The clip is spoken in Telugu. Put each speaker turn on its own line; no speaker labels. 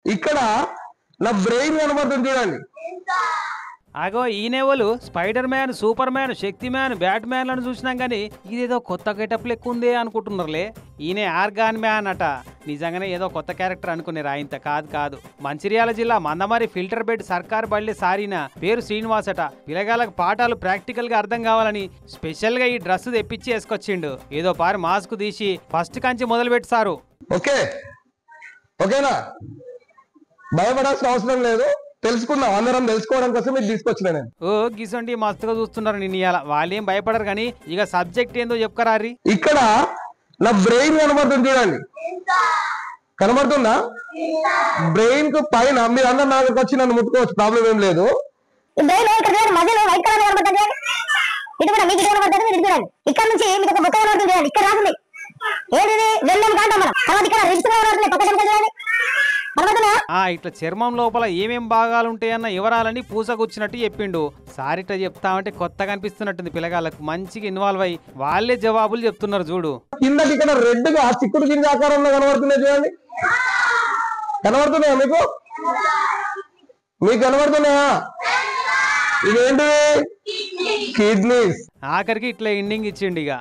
ఇక్కడ నా బ్రెయిన్ కనబడుతుంది చూడండి.
అగో ఈయనెవలు స్పైడర్ మ్యాన్, సూపర్ మ్యాన్, శక్తి మ్యాన్, బ్యాట్ మ్యాన్ లను చూసినాం కానీ ఇదేదో కొత్త గెటప్ లెక్క ఉందే అనుకుంటున్నారులే. ఈయనే ఆర్గాన్ మ్యాన్ అట. నిజంగానే ఏదో కొత్త క్యారెక్టర్ అనుకునేరా, ఇంత కాదు. మంచిర్యాల జిల్లా మందమరి ఫిల్టర్ బెడ్ సర్కార్ బళ్ళే సారిన పేరు శ్రీనివాస్ అట. పిల్లగాళ్ళకు పాఠాలు ప్రాక్టికల్ గా అర్థం కావాలని స్పెషల్ గా ఈ డ్రెస్ తెప్పించి వేసుకొచ్చిండు. ఏదో పారి మాస్క్ తీసి ఫస్ట్ కంచి మొదలు పెట్టి సారు.
ఓకేనా, భయపడాల్సిన అవసరం లేదు. తెలుసుకుందాం, అందరం తెలుసుకోవడం కోసం ఇది తీసుకొచ్చిన నేను.
ఓ గిసండి మస్తుగా చూస్తున్నారు నిన్న. ఇవాళ వాళ్ళేం భయపడరు కానీ ఇక సబ్జెక్ట్ ఏందో చెప్పుకరారి.
ఇక్కడ నా బ్రెయిన్ కనబడుతుంది చూడండి. కనబడుతుందా? బ్రెయిన్ కు పైన మీరు అందరు నా దగ్గరకు వచ్చి నన్ను ముట్టుకోవచ్చు, ప్రాబ్లం ఏం లేదు.
ఇక్కడ నుంచి మీకు ఒక బొక్క కనబడుతుంది, ఇక్కడ రాకుండా వెళ్ళాం కాంటాం మనం.
ఇట్లా చర్మం లోపల ఏమేం భాగాలు ఉంటాయన్న వివరాలని పూసకొచ్చినట్టు చెప్పిండు. సారిట చెప్తామంటే కొత్తగా అనిపిస్తున్నట్టుంది పిల్లగాళ్ళకు. మంచిగా ఇన్వాల్వ్ అయ్యి వాళ్ళే జవాబులు చెప్తున్నారు చూడు.
కిందకి ఇక్కడ రెడ్ గా చిక్కుడు గింజ ఆకారంలో కనబడుతున్నాయి చూడండి. కనబడుతున్నాయా మీకు? కనబడుతున్నాయా? ఇవేంటివి? కిడ్నీస్.
ఆఖరికి ఇట్లా ఎండింగ్ ఇచ్చిండు ఇక.